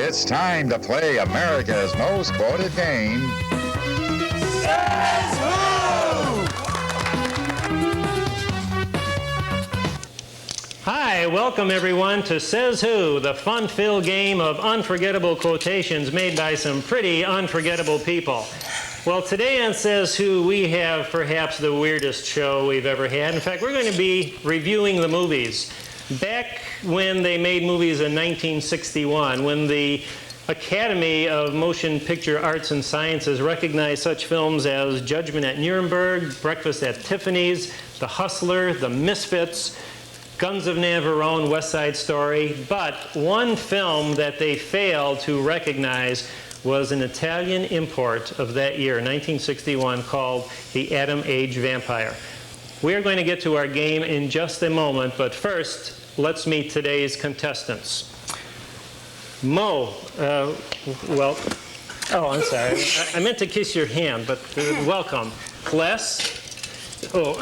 It's time to play America's most quoted game. Says Who? Hi, welcome everyone to Says Who, the fun-filled game of unforgettable quotations made by some pretty unforgettable people. Well, today on Says Who, we have perhaps the weirdest show we've ever had. In fact, we're going to be reviewing the movies. Back when they made movies in 1961, when the Academy of Motion Picture Arts and Sciences recognized such films as Judgment at Nuremberg, Breakfast at Tiffany's, The Hustler, The Misfits, Guns of Navarone, West Side Story, but one film that they failed to recognize was an Italian import of that year, 1961, called The Atom Age Vampire. We are going to get to our game in just a moment, but first, let's meet today's contestants. Mo, well, oh, I'm sorry. I meant to kiss your hand, but welcome. Les, oh,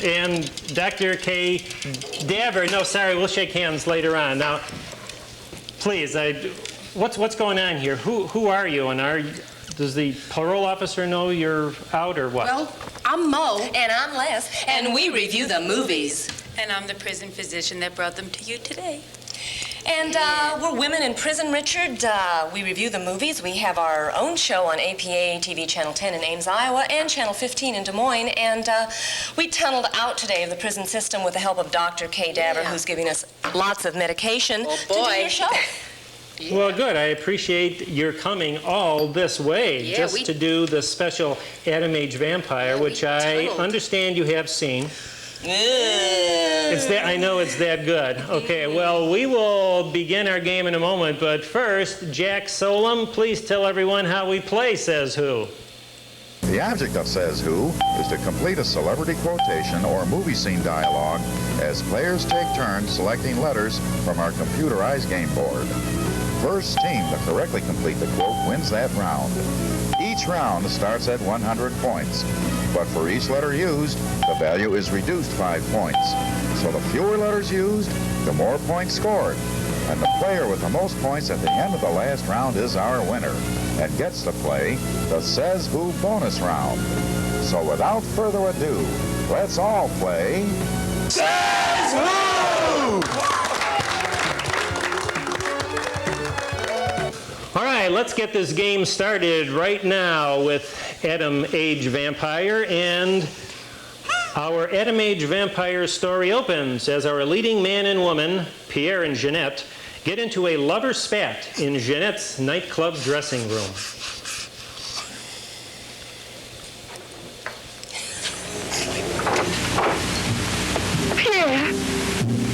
and Dr. K. Dabber. No, sorry, we'll shake hands later on. Now, please, what's going on here? Who are you, and does the parole officer know you're out or what? Well, I'm Mo. And I'm Les. And we review the movies. And I'm the prison physician that brought them to you today. And we're women in prison, Richard. We review the movies. We have our own show on APA TV Channel 10 in Ames, Iowa, and Channel 15 in Des Moines. And we tunneled out today of the prison system with the help of Dr. K. Dabber, who's giving us lots of medication to do your show. Yeah. Well, good. I appreciate your coming all this way just to do the special Atom Age Vampire, which I understand you have seen. It's that, I know it's that good. Okay, well, we will begin our game in a moment, but first, Jack Solem, please tell everyone how we play Says Who. The object of Says Who is to complete a celebrity quotation or movie scene dialogue as players take turns selecting letters from our computerized game board. First team to correctly complete the quote wins that round. Each round starts at 100 points, but for each letter used, the value is reduced 5 points. So the fewer letters used, the more points scored. And the player with the most points at the end of the last round is our winner and gets to play the Says Who bonus round. So without further ado, let's all play Says Who! All right, let's get this game started right now with Atom Age Vampire. And our Atom Age Vampire story opens as our leading man and woman, Pierre and Jeanette, get into a lover spat in Jeanette's nightclub dressing room. Pierre,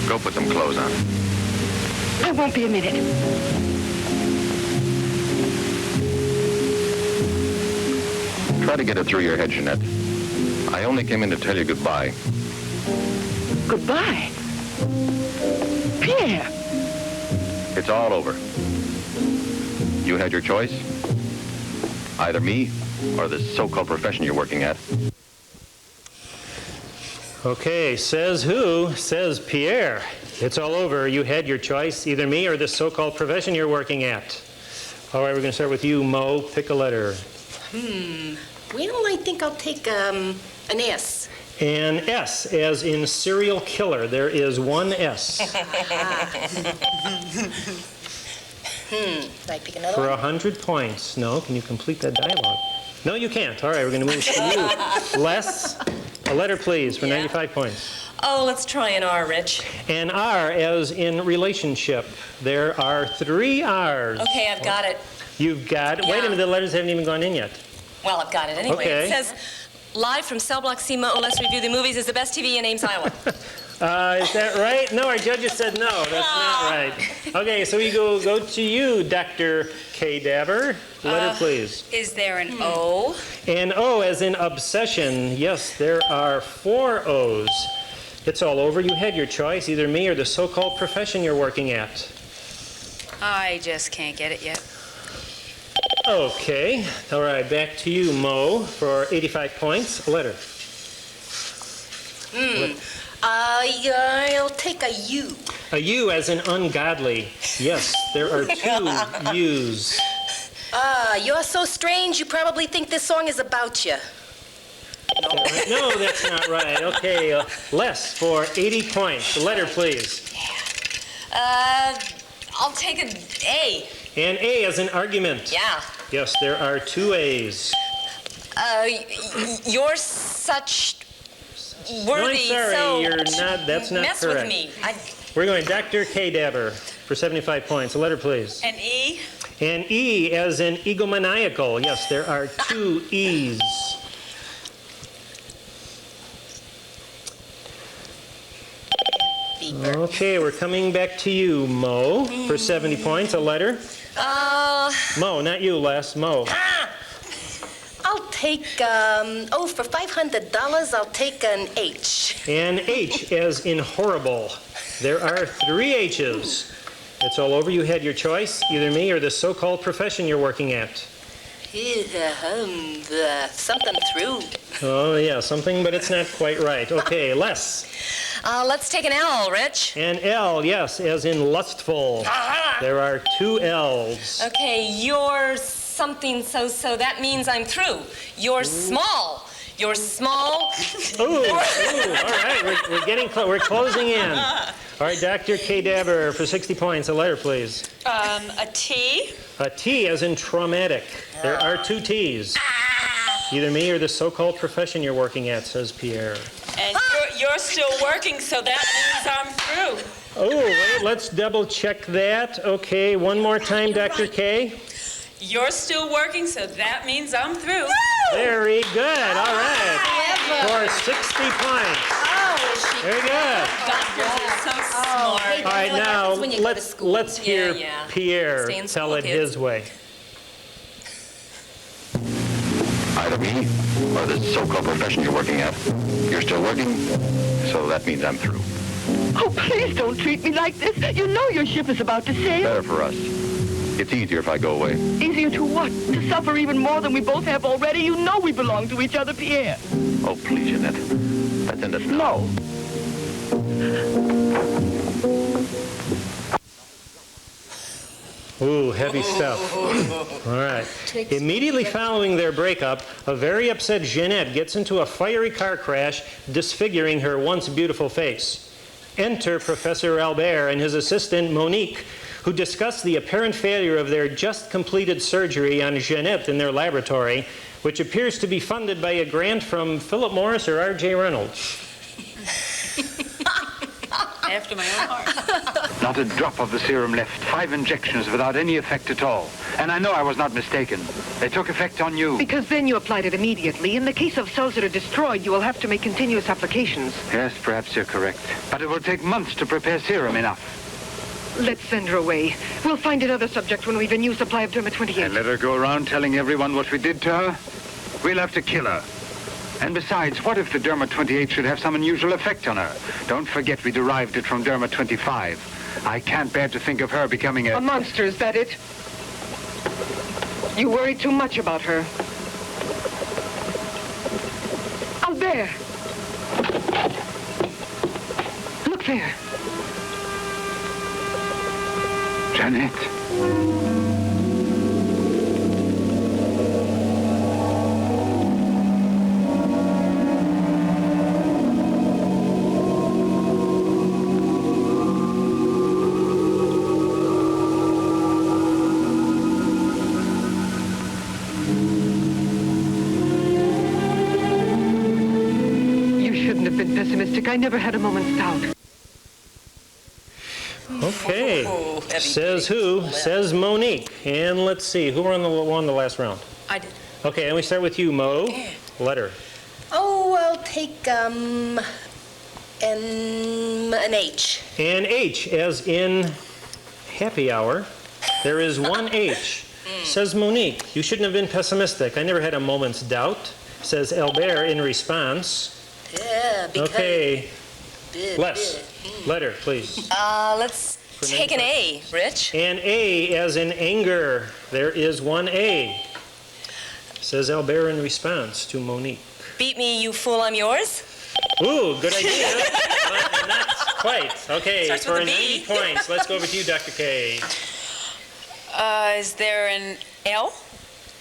Go put some clothes on. I won't be a minute. Try to get it through your head, Jeanette. I only came in to tell you goodbye. Goodbye. Pierre. It's all over. You had your choice. Either me or this so-called profession you're working at. Okay, Says Who? Says Pierre. It's all over. You had your choice, either me or this so-called profession you're working at. All right, we're going to start with you, Mo. Pick a letter. Well, I think I'll take an S. An S, as in serial killer. There is one S. Did I pick another For one? 100 points. No, can you complete that dialogue? No, you can't. All right, we're going to move to you. Les, a letter, please, for 95 points. Oh, let's try an R, Rich. An R, as in relationship. There are 3 R's. Okay, I've got it. You've got it. Wait a minute, the letters haven't even gone in yet. Well, I've got it anyway. Okay. It says, live from Cell Block C, Mo, Let's Review the Movies is the best TV in Ames, Iowa. Is that right? No, our judges said no. That's not right. Okay, so we go to you, Dr. K. Dabber. Letter, please. Is there an O? An O, as in obsession. Yes, there are 4 O's. It's all over. You had your choice, either me or the so-called profession you're working at. I just can't get it yet. Okay. All right, back to you, Mo, for 85 points. A letter. I'll take a U. A U as in ungodly. Yes, there are 2 U's. You're so strange, you probably think this song is about you. No, that's not right. Okay, Les for 80 points. The letter, please. I'll take an A. And A as in argument. Yeah. Yes, there are 2 A's. You're such No, I'm worthy, sorry, so you're not. That's not mess correct. with me. We're going Dr. K-Dabber for 75 points. The letter, please. An E. And E as in egomaniacal. Yes, there are 2 E's. Okay, we're coming back to you, Mo, for 70 points. A letter? Mo, not you, Les. Mo. I'll take, for $500, I'll take an H. And H as in horrible. There are 3 H's. It's all over. You had your choice, either me or the so-called profession you're working at. Something through. Oh, yeah, something, but it's not quite right. Okay, Les. Let's take an L, Rich. And L, yes, as in lustful. There are 2 L's. Okay, you're something so-so. That means I'm through. You're small. You're small. Ooh, all right, we're getting close. We're closing in. All right, Dr. K-Dabber for 60 points. A letter, please. A T. A T as in traumatic. There are 2 T's. Either me or the so-called profession you're working at, says Pierre. And you're still working, so that means I'm through. Oh, wait, let's double check that. Okay, one more time, Dr. K. You're still working, so that means I'm through. Very good. All right. For 60 points. Very good. Doctors are so smart. Hey, All right, what now happens when you go to school? let's hear Yeah. Pierre Stay in tell school, it kids. his way. Either me or the so-called profession you're working at. You're still working, so that means I'm through. Oh, please don't treat me like this. You know your ship is about to sail. Better for us. It's easier if I go away. Easier to what? To suffer even more than we both have already? You know we belong to each other, Pierre. Oh, please, Jeanette. Let's end it now. No. Ooh, heavy stuff. All right. Immediately following their breakup, a very upset Jeanette gets into a fiery car crash, disfiguring her once beautiful face. Enter Professor Albert and his assistant Monique, who discuss the apparent failure of their just completed surgery on Jeanette in their laboratory, which appears to be funded by a grant from Philip Morris or R.J. Reynolds. After my own heart. Not a drop of the serum left. 5 injections without any effect at all. And I know I was not mistaken. They took effect on you. Because then you applied it immediately. In the case of cells that are destroyed, you will have to make continuous applications. Yes, perhaps you're correct. But it will take months to prepare serum enough. Let's send her away. We'll find another subject when we've a new supply of Derma 28. And let her go around telling everyone what we did to her? We'll have to kill her. And besides, what if the Derma 28 should have some unusual effect on her? Don't forget we derived it from Derma 25. I can't bear to think of her becoming A monster, is that it? You worry too much about her. Albert! Look there. Janet. I never had a moment's doubt. Okay. Says who? Says Monique. And let's see, who won the last round? I did. Okay, and we start with you, Mo. Letter. Oh, I'll take, an H. And H, as in happy hour. There is 1 H. Says Monique, you shouldn't have been pessimistic. I never had a moment's doubt. Says Albert in response. Yeah, because... Okay. Les, letter, please. Let's take an A, Rich. And A, as in anger. There is 1 A. Says Albert in response to Monique. Beat me, you fool, I'm yours. Ooh, good idea. But not Quite. Okay, Starts for with a 90 B. points, let's go over to you, Dr. K. Is there an L?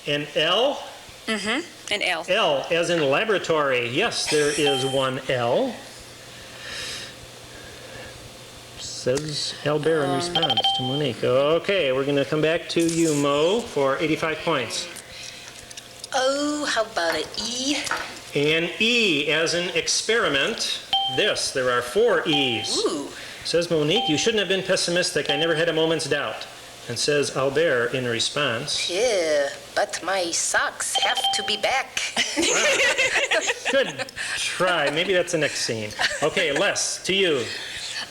An L? Mm-hmm. An L. L, as in laboratory. Yes, there is one L. Says Albert in response to Monique. Okay, we're going to come back to you, Mo, for 85 points. Oh, how about an E? An E, as in experiment. There are 4 E's. Ooh. Says Monique, you shouldn't have been pessimistic. I never had a moment's doubt. And says Albert in response. Yeah, but my socks have to be back. Good try. Maybe that's the next scene. Okay, Les, to you.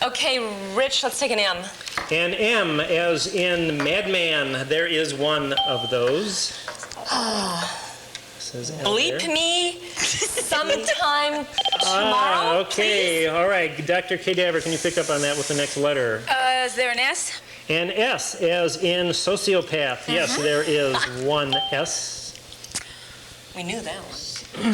Okay, Rich, let's take an M. An M, as in madman. There is one of those. Says Bleep Albert. me sometime tomorrow, okay. All right. Dr. Cadaver, can you pick up on that with the next letter? Is there an S? An S, as in sociopath. Yes, there is one S. We knew that one.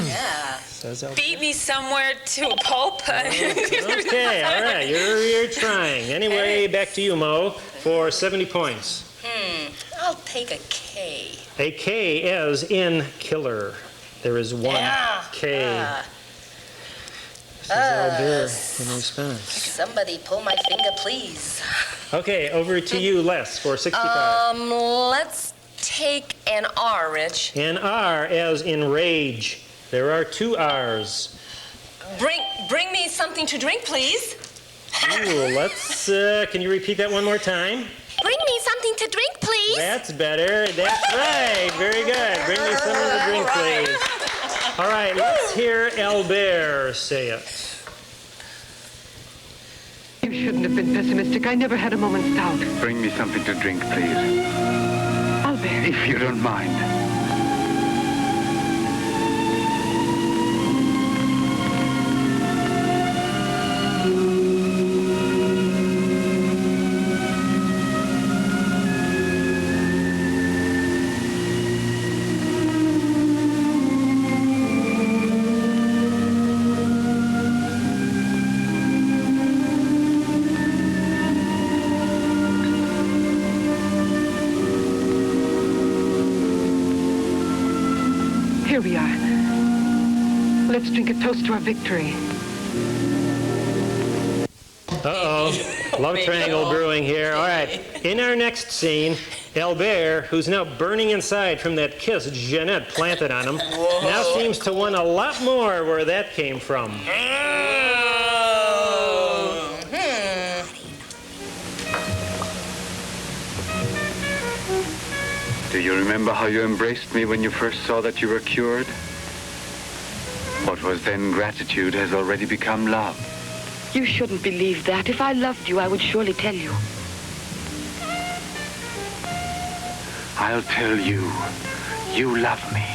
Yeah. Says Albert. Beat me somewhere to a pulp. Okay, all right. You're trying. Anyway, back to you, Mo, for 70 points. I'll take a K. A K, as in killer. There is one K. Says Albert in response. Somebody pull my finger, please. Okay, over to you, Les, for 65. Let's take an R, Rich. An R, as in rage. There are 2 R's. Bring me something to drink, please. Ooh, let's, can you repeat that one more time? Bring me something to drink, please. That's better. That's right. Very good. Bring me something to drink, please. All right, let's hear Albert say it. You shouldn't have been pessimistic. I never had a moment's doubt. Bring me something to drink, please. Albert. If you don't mind. Here we are. Let's drink a toast to our victory. Uh-oh. Love triangle brewing here. All right. In our next scene, Albert, who's now burning inside from that kiss Jeanette planted on him, now seems to want a lot more where that came from. Do you remember how you embraced me when you first saw that you were cured? What was then gratitude has already become love. You shouldn't believe that. If I loved you, I would surely tell you. I'll tell you, you love me.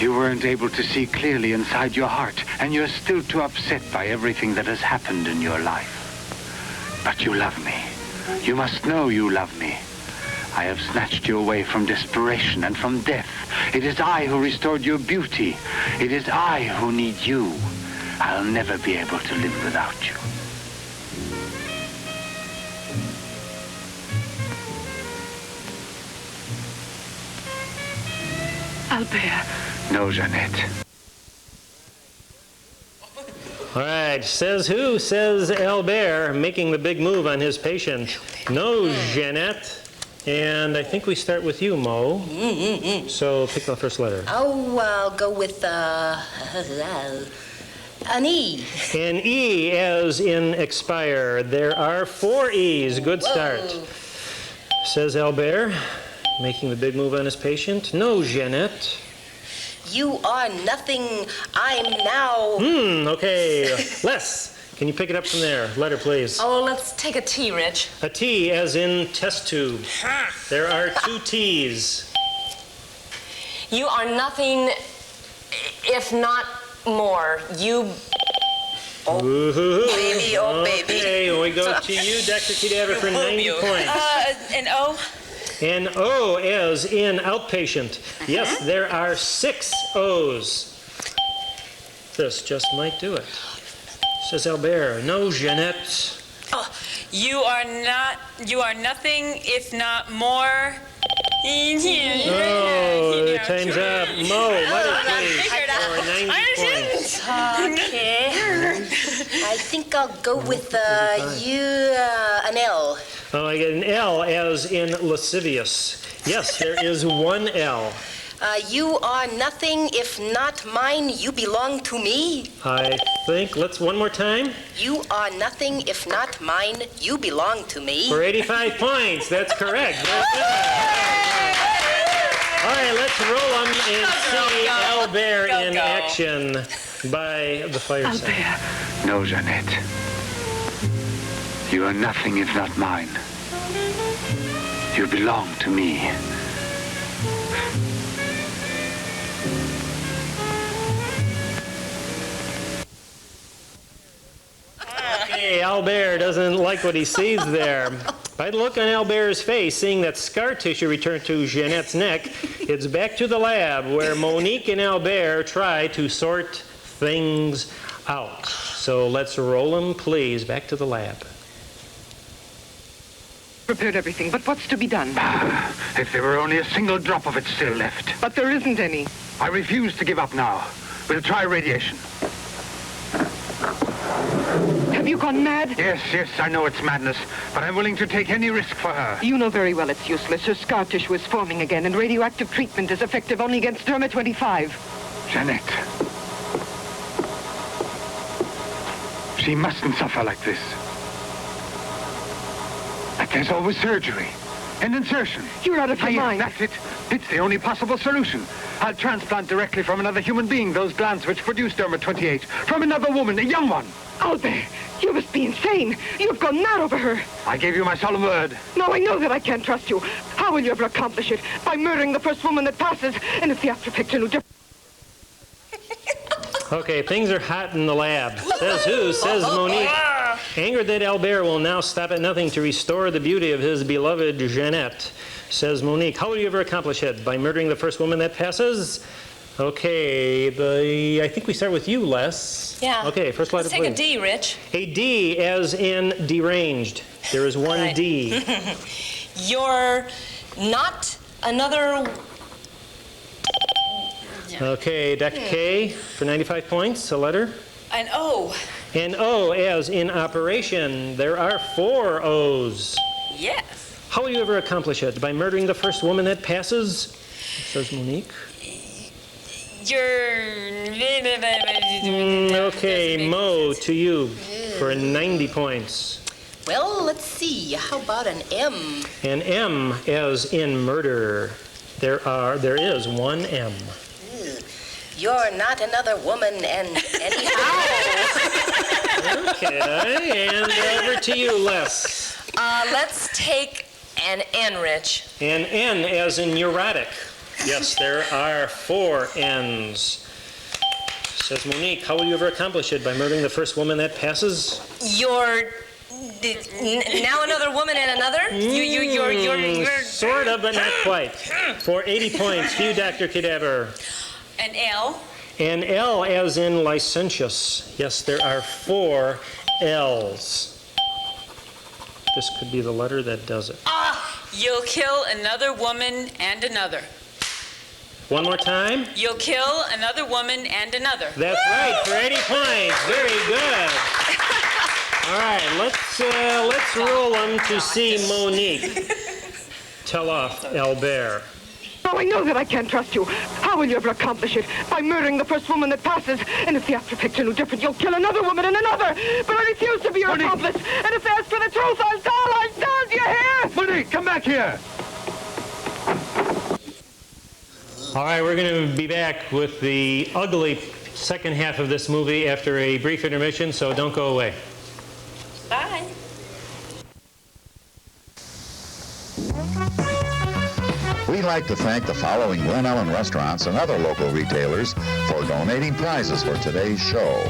You weren't able to see clearly inside your heart, and you're still too upset by everything that has happened in your life. But you love me. You must know you love me. I have snatched you away from desperation and from death. It is I who restored your beauty. It is I who need you. I'll never be able to live without you. Albert. No, Jeanette. All right. Says who? Says Albert, making the big move on his patient. No, Jeanette. And I think we start with you, Mo. So pick the first letter. Oh, I'll go with an E. An E, as in expire. There are 4 E's. Good start. Says Albert, making the big move on his patient. No, Jeanette. You are nothing. I'm now. Okay. Les, can you pick it up from there? Letter, please. Oh, let's take a T, Rich. A T, as in test tube. There are 2 T's. You are nothing if not more. You... Ooh. Baby, oh, baby. Okay, we go to you, Dr. Cadaver, for 90 points. An O? An O, as in outpatient. Yes, there are 6 O's. This just might do it. Says Albert. No, Jeanette. Oh, you are nothing if not more. Oh, time's up. Mo, let it please. For 90 points. Okay. I think I'll go with an L. Oh, I get an L as in lascivious. Yes, there is one L. You are nothing if not mine. You belong to me. I think, let's one more time. You are nothing if not mine. You belong to me. For 85 points. That's correct. Very good. All right, let's roll them and see Albert in action by the fireside. Albert. No, Jeanette. You are nothing if not mine. You belong to me. Okay, Albert doesn't like what he sees there. By the look on Albert's face, seeing that scar tissue return to Jeanette's neck, it's back to the lab where Monique and Albert try to sort things out. So let's roll them, please, back to the lab. Prepared everything, but what's to be done? If there were only a single drop of it still left. But there isn't any. I refuse to give up now. We'll try radiation. Have you gone mad? Yes, I know it's madness, but I'm willing to take any risk for her. You know very well it's useless. Her scar tissue is forming again, and radioactive treatment is effective only against Derma-25. Jeanette. She mustn't suffer like this. But there's always surgery. An insertion. You're out of your mind. That's it. It's the only possible solution. I'll transplant directly from another human being those glands which produce Derma-28. From another woman, a young one. Albert, you must be insane. You've gone mad over her. I gave you my solemn word. Now I know that I can't trust you. How will you ever accomplish it? By murdering the first woman that passes, and if the after picture no different. Okay, things are hot in the lab. Says who? Says Monique. Angered that Albert will now stop at nothing to restore the beauty of his beloved Jeanette. Says Monique. How will you ever accomplish it? By murdering the first woman that passes? Okay, I think we start with you, Les. Yeah. Okay, first letter, Let's take a please. D, Rich. A D as in deranged. There is one Right. D. You're not another... Okay, Dr. K for 95 points, a letter. An O. And O as in operation. There are 4 O's. Yes. How will you ever accomplish it? By murdering the first woman that passes? Says Monique. Okay, Mo, to you for 90 points. Well, let's see. How about an M? And M as in murder. There is one M. You're not another woman, and anyhow. Okay, and over to you, Les. Let's take an N, Rich. And N as in neurotic. Yes, there are 4 N's. Says Monique, how will you ever accomplish it? By murdering the first woman that passes? You're now another woman and another? You're... Sort of, but not quite. For 80 points, to you, Dr. Cadaver. An L. And L as in licentious. Yes, there are 4 L's. This could be the letter that does it. You'll kill another woman and another. One more time. You'll kill another woman and another. That's right, for 80 points. Very good. All right, let's roll them to see Monique tell off Albert. Now I know that I can't trust you. How will you ever accomplish it? By murdering the first woman that passes, and if the after picture no different, you'll kill another woman and another. But I refuse to be your accomplice. And if they ask for the truth, I'll tell. Do you hear? Monique, come back here. All right, we're going to be back with the ugly second half of this movie after a brief intermission, so don't go away. Bye. We'd like to thank the following Glen Ellen restaurants and other local retailers for donating prizes for today's show.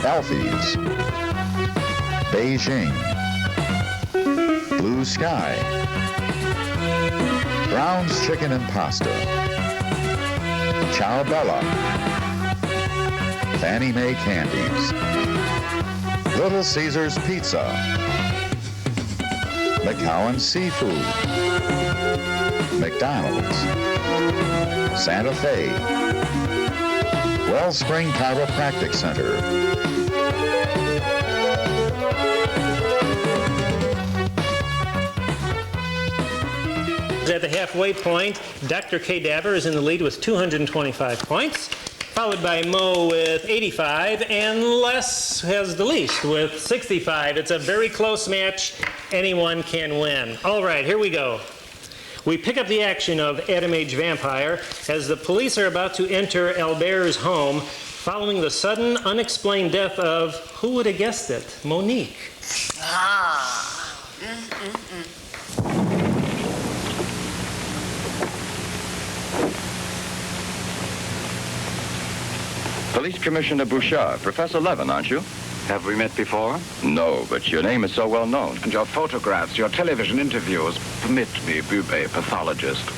Alfie's, Beijing, Blue Sky, Brown's Chicken and Pasta, Ciao Bella, Fannie Mae Candies, Little Caesars Pizza, McCowan Seafood, McDonald's, Santa Fe, Wellspring Chiropractic Center, At the halfway point, Dr. Cadaver is in the lead with 225 points, followed by Mo with 85, and Les has the least with 65. It's a very close match. Anyone can win. All right, here we go. We pick up the action of Atom Age Vampire as the police are about to enter Albert's home following the sudden, unexplained death of, who would have guessed it, Monique. Police Commissioner Bouchard, Professor Levin, aren't you? Have we met before? No, but your name is so well known. And your photographs, your television interviews. Permit me, Bube, pathologist.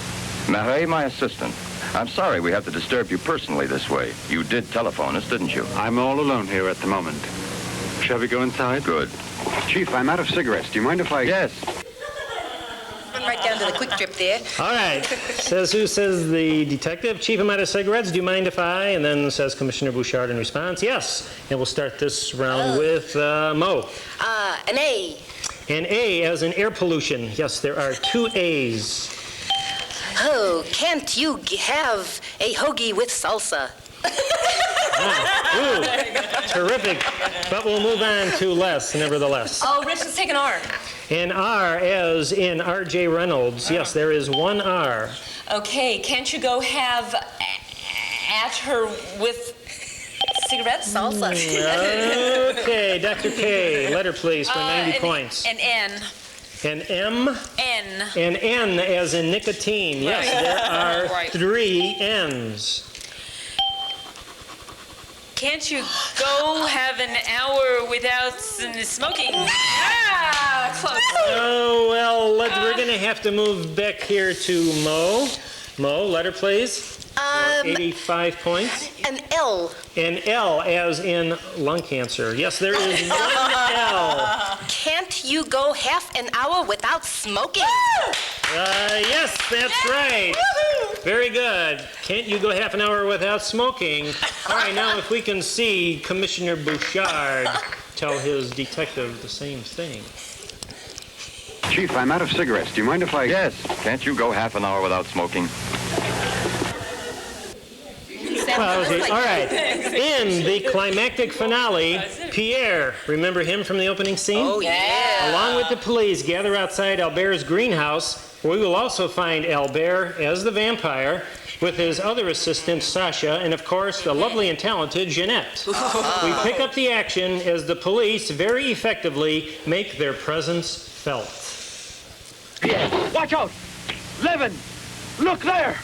Marais, my assistant. I'm sorry we have to disturb you personally this way. You did telephone us, didn't you? I'm all alone here at the moment. Shall we go inside? Good. Chief, I'm out of cigarettes. Do you mind if I... Yes. Right down to the quick trip there. All right. Says who? Says the detective. Chief, I'm out of cigarettes. Do you mind if I? And then says Commissioner Bouchard in response, yes. And we'll start this round with Mo. An A. An A as in air pollution. Yes, there are 2 A's. Oh, can't you have a hoagie with salsa? Ooh, terrific. But we'll move on to Les, nevertheless. Oh, Rich, let's take an R. An R as in R.J. Reynolds. Yes, there is 1 R. Okay, can't you go have at her with cigarettes? Salsa. Okay, Dr. K, letter please for 90 points. An N. An M. N. An N as in nicotine. Yes, there are Right. 3 N's. Can't you go have an hour without smoking? Ah, close. Oh, well, we're going to have to move back here to Mo. Mo, letter please. 85 points. An L. An L as in lung cancer. Yes, there is 1 L. Can't you go half an hour without smoking? Yes, that's right. Very good. Can't you go half an hour without smoking? All right, now if we can see Commissioner Bouchard tell his detective the same thing. Chief, I'm out of cigarettes. Do you mind if I... Yes. Can't you go half an hour without smoking? Well, okay. All right. In the climactic finale, Pierre, remember him from the opening scene? Oh, yeah. Along with the police, gather outside Albert's greenhouse, where we will also find Albert as the vampire, with his other assistant, Sasha, and of course, the lovely and talented Jeanette. We pick up the action as the police very effectively make their presence felt. Watch out! Levin! Look there!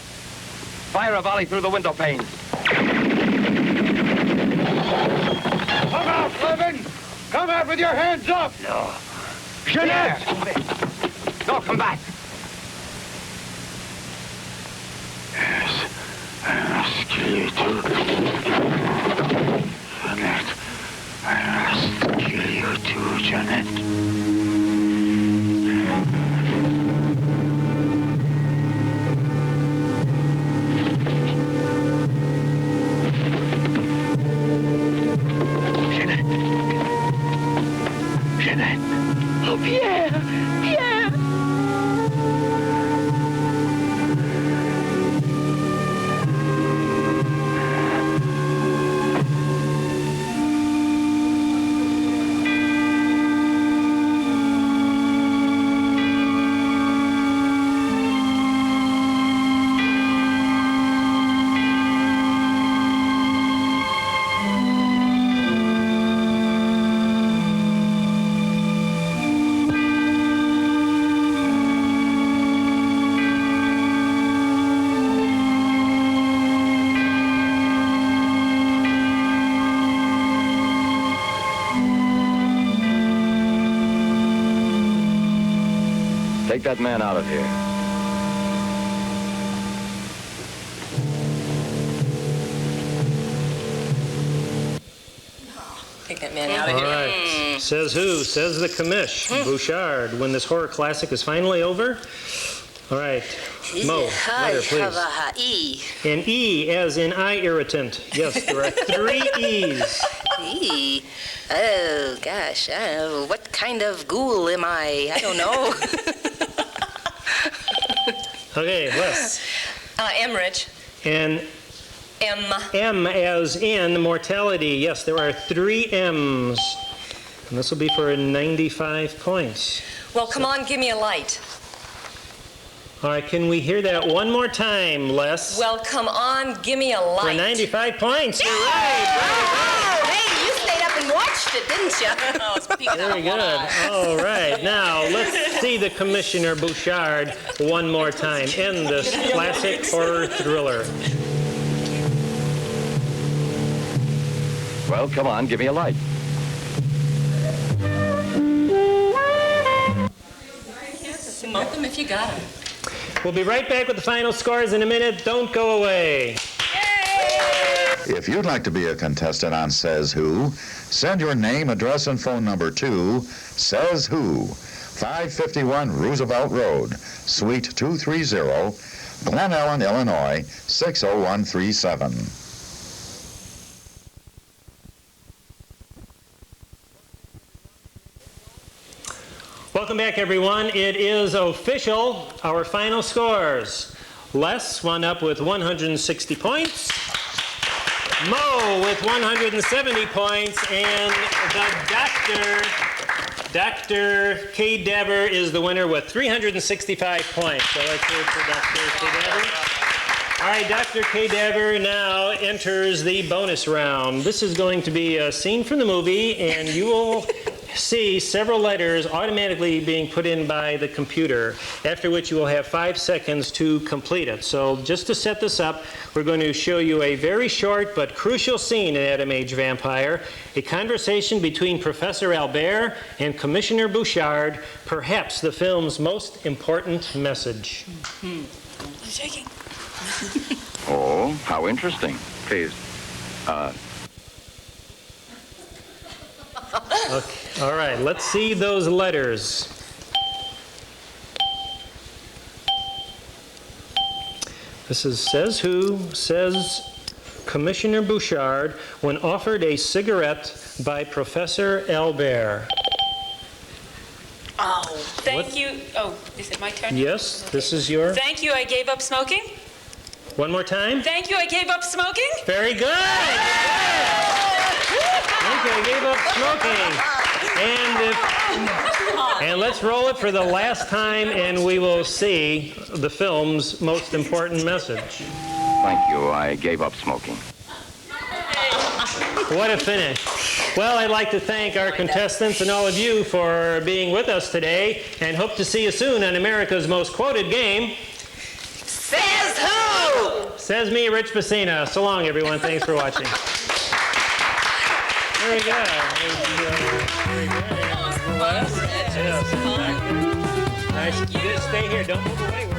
Fire a volley through the window panes. Come out, Levin! Come out with your hands up! No. Jeanette! No, come back. Yes, I must kill you too. Jeanette, I must kill you too, Jeanette. Oh, Pierre! Pierre! Take that man out of here. white man out of All here. right. Says who? Says the commish. Bouchard. When this horror classic is finally over. All right. Mo, letter, please. E. An E as in eye irritant. Yes, there are 3 E's. E. Oh, gosh. What kind of ghoul am I? I don't know. Okay, Les. Emmerich. And M. M as in mortality. Yes, there are 3 M's. And this will be for 95 points. Well, come on, give me a light. All right, can we hear that one more time, Les? Well, come on, give me a light. For 95 points. You're right. Oh, hey, you stayed up and watched it, didn't you? Oh, speaking of Very good. All right. Now, let's see the Commissioner Bouchard one more time in this classic horror thriller. Well, come on, give me a light. Smoke them if you got them. We'll be right back with the final scores in a minute. Don't go away. If you'd like to be a contestant on Says Who, send your name, address, and phone number to Says Who, 551 Roosevelt Road, Suite 230, Glen Ellen, Illinois, 60137. Welcome back, everyone. It is official. Our final scores. Les wound up with 160 points. Mo with 170 points. And the Dr. K. Dever is the winner with 365 points. So let's hear it for Dr. K. Dever. All right, Dr. K. Dever now enters the bonus round. This is going to be a scene from the movie, and you will see several letters automatically being put in by the computer, after which you will have 5 seconds to complete it. So just to set this up, we're going to show you a very short but crucial scene in Adam H. Vampire, a conversation between Professor Albert and Commissioner Bouchard, perhaps the film's most important message. Shaking. Oh, how interesting. Please. Okay. All right, let's see those letters. This is Says Who, says Commissioner Bouchard when offered a cigarette by Professor Albert. Oh, thank you. Oh, is it my turn? Yes, this is your... Thank you, I gave up smoking. One more time. Thank you, I gave up smoking. Very good. Thank you, I gave up smoking. And let's roll it for the last time, and we will see the film's most important message. Thank you, I gave up smoking. What a finish. Well, I'd like to thank our contestants and all of you for being with us today, and hope to see you soon on America's most quoted game. Says who? Says me, Rich Pacina. So long, everyone. Thanks for watching. Very good. Very good. Yes. Nice. Stay here. Don't move away.